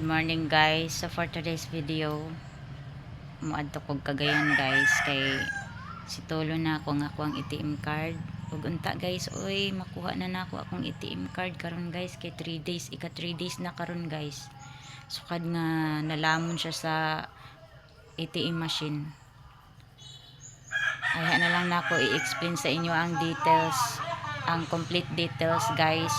Good morning guys. So for today's video, muadto kog Cagayan guys kay si Tolo na ako nga akong ATM card. Ug unta guys, oy makuha na nako akong ATM card karon guys kay 3 days, ika 3 days na karon guys. Sukad nga nalamon siya sa ATM machine. Ay na lang nako i-explain sa inyo ang details, ang complete details guys.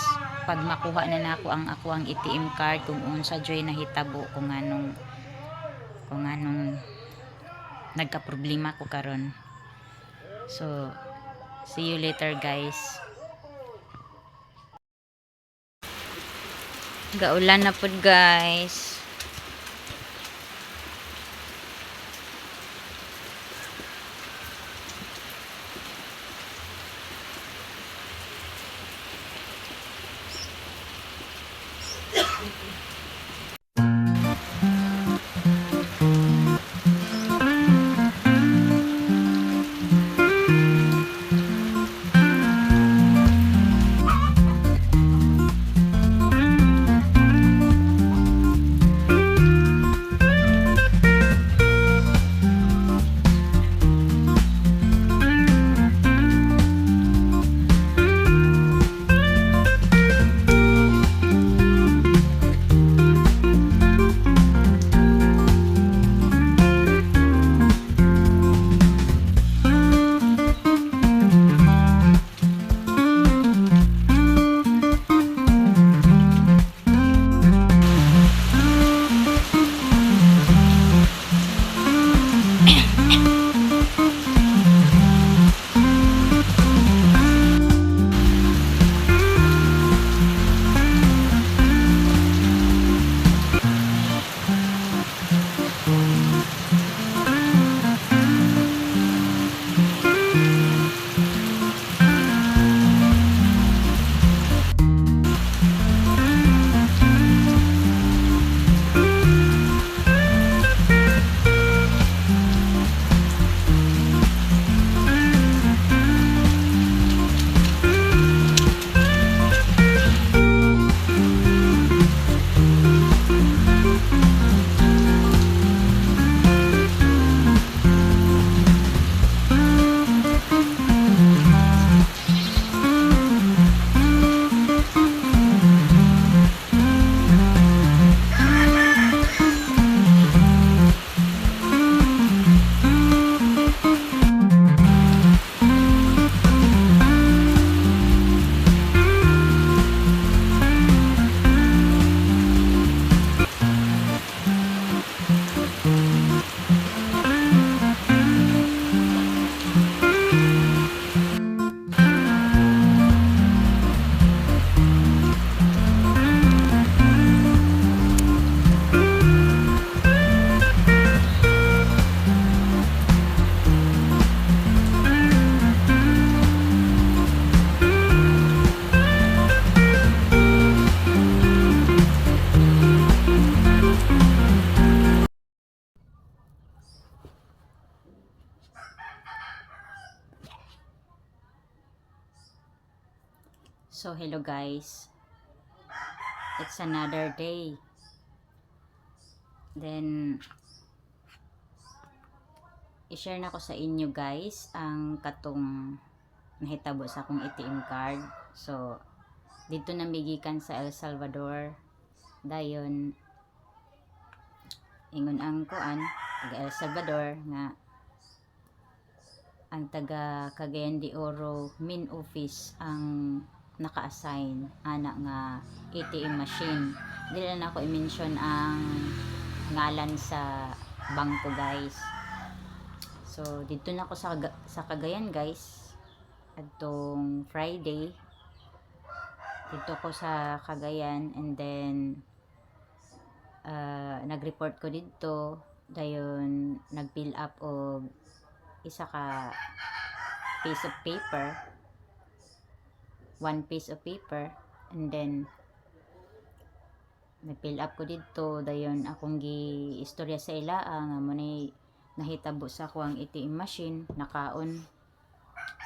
Pag makuha na nako ang ako ang ATM card kung unsa joy nahitabo kung anong nagka-problema ko karon. So see you later guys. Gaulan na pud guys. So hello guys, it's another day. Then i-share na ko sa inyo guys ang katong nahitabo sa akong ATM card. So dito na migikan sa El Salvador, dayon ingon ang kuan taga El Salvador nga ang taga Cagayan de Oro main office ang naka-assign ana nga ATM machine. Dili na ako i-mention ang ngalan sa bangko guys. So dito na ako sa Cagayan guys adtong Friday. Dito ko sa Cagayan and then nag-report ko dito, dayon nag-fill up og isa ka piece of paper, one piece of paper, and then na-fill up ko dito, dayon akong gi-istorya sa ila nga mo ni nahitabo sa ako ang ATM machine, nakaon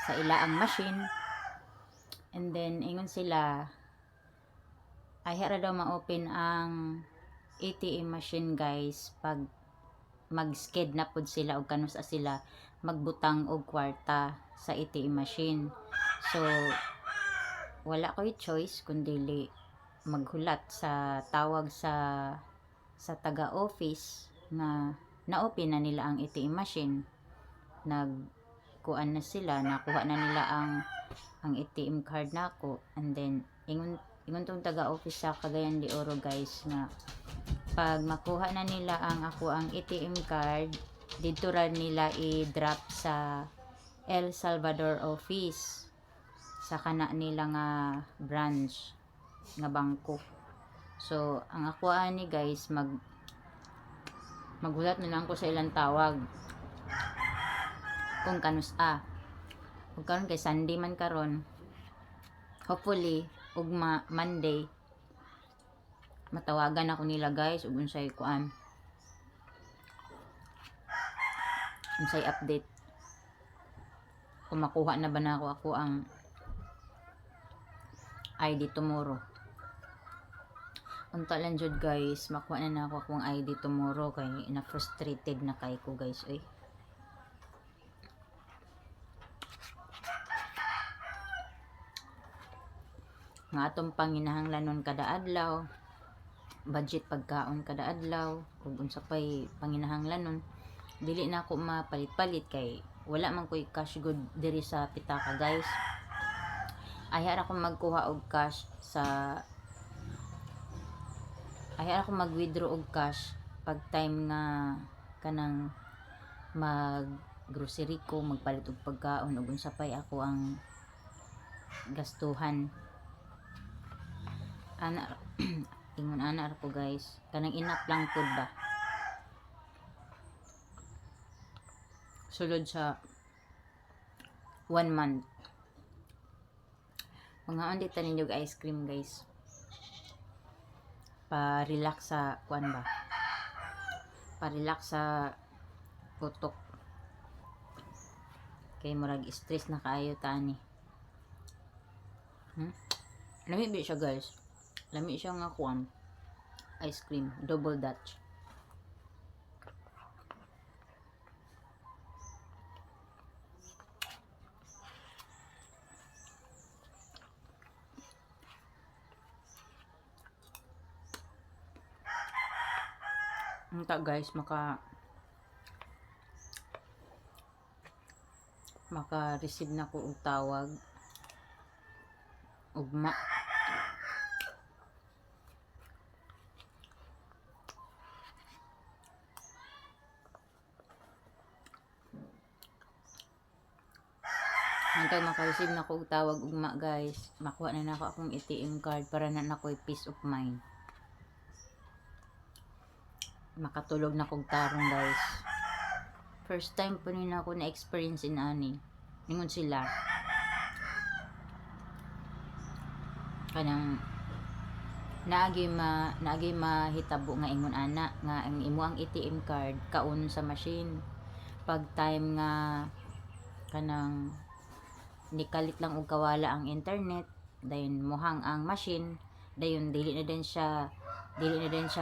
sa ila ang machine, and then ingon sila ay hara daw ma-open ang ATM machine guys, pag mag-sked na pod sila o kanus sila magbutang og kwarta sa ATM machine. So wala ko'y choice kundi maghulat sa tawag sa taga-office na na-open na nila ang ATM machine. Nagkuan na sila, nakuha na nila ang ATM card nako, and then ingon tong taga-office sa Cagayan de Oro guys nga pag makuha na nila ang ATM card, dito ra nila i-drop sa El Salvador office sa kana nila nga branch nga bangko. So ang ako ani guys, maghulat na lang ko sa ilang tawag kung kanus kung karon kay Sunday man karon, hopefully ugma Monday matawagan ako nila guys ug unsay update kung makuha na ba na ako ang ID tomorrow. Unta lang jud guys, makuha na ako akong ID tomorrow kay na frustrated na kay ko guys nga atong panginahanglanon kada adlaw, budget pagkaon kada adlaw ug unsa pay panginahanglanon, dili na ako mapalit-palit kay wala man ko'y cash good diri sa pitaka guys. Ayar ako magkuha og cash ayar ako mag-withdraw og cash pag time nga kanang mag grocery ko, magpalit og pagkaon ug unsa pay ako ang gastuhan ana ingon ana ko guys, kanang enough lang pud ba sulod sa 1 month. Mga undi tanin yung ice cream guys, pa-relax sa pa-relax sa putok kay murag stress na kaayo tani. Lami ba siya guys, lami siya nga ice cream double dutch. Unta guys, maka-receive na ko og tawag ugma hanggang maka-receive na ko og tawag ugma guys, makuha na nako akong ATM card para na nako'y peace of mind, makatulog na kog tarong guys. First time po nila ako na experience in ani ningon sila kanang naagi mahitabo nga ingon ana nga ang imo ang ATM card kaon sa machine pag time nga kanang nikalit lang og kawala ang internet, dayon mohang ang machine, dayon dili na din siya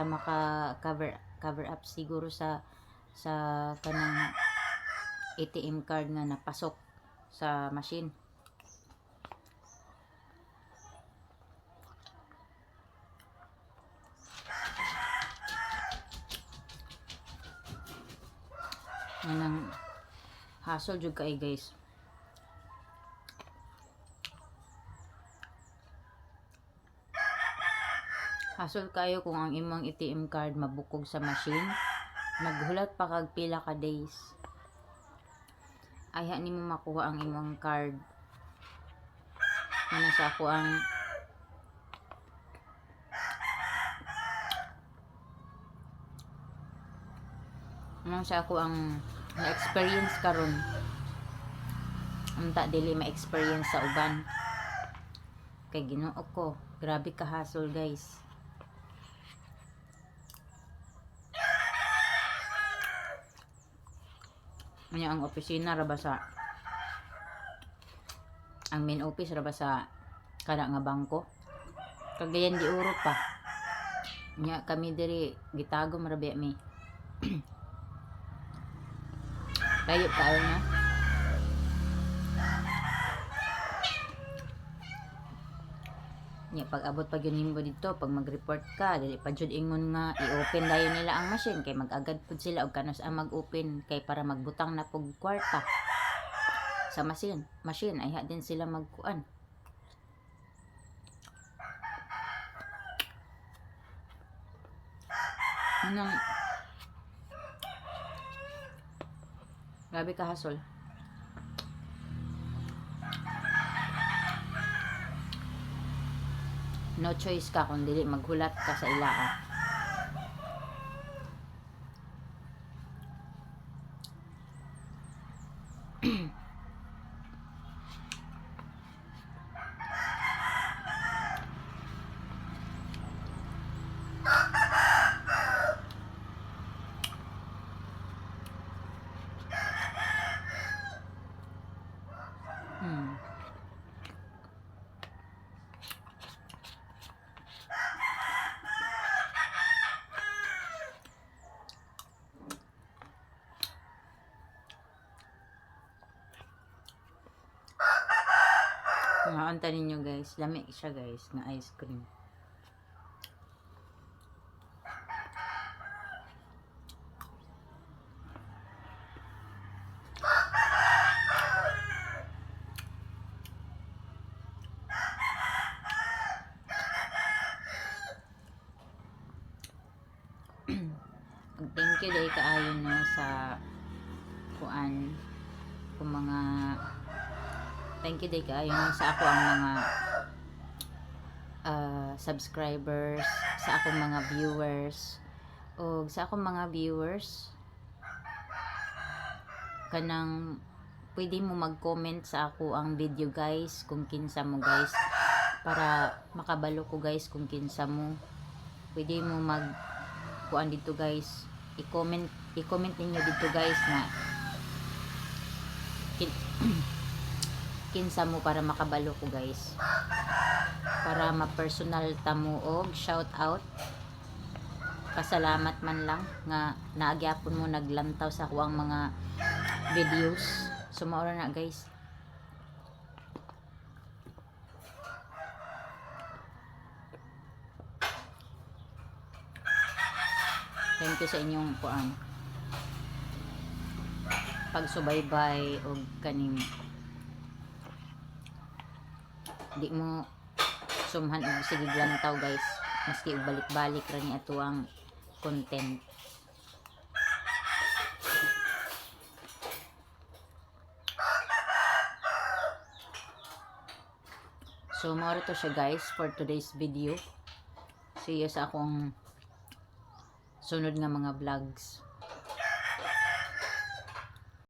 maka cover up siguro sa kanang ATM card nga napasok sa machine. Nang hassle jud kay guys. Hassle kayo kung ang imong ATM card mabukog sa machine, naghulat pa kag pila ka days. Aya nimo makuha ang imong card. Ano sa ako ang na-experience karon. Unta dili ma-experience sa uban. Kay Ginoo ko, grabe ka hassle guys. Ang opisina ra ba ang main office ra ba sa kada nga bangko, Cagayan de Oro pa. Nya kami diri gitago marabi mi. Layo kayo na. Nya pag abot pag yun nimo dito, pag mag-report ka, dili pa jud ingon nga i-open dayon nila ang machine kay mag-agad pud sila og kanos ang mag-open kay para magbutang na pug kwarta sa machine ay din sila magkuan. Anong grabe ka hasol. No choice ka kung dili maghulat ka sa ilaa. Kung maunta ninyo guys, lami siya guys, nga ice cream. Thank you day kaayo no sa kuan kung mga thank you day kaayo no sa ako ang mga subscribers, sa akong mga viewers o sa akong mga viewers kanang pwede mo mag-comment sa ako ang video guys kung kinsa mo guys para makabalo ko guys kung kinsa mo. Pwede mo mag kuan dito guys, i-comment ninyo dito guys na kinsa mo para makabalo ko guys, para ma-personal tamo og shout out, pasalamat man lang nga naagyapon mo naglantaw sa kuang mga videos. Sumaura na guys. Thank you sa inyong kuan pagsubaybay og kaning di mo sumhan og sige lantaw guys, maski og balik-balik ra ni ato ang content. So mao to siya guys for today's video. See you sa akong sunod nga mga vlogs.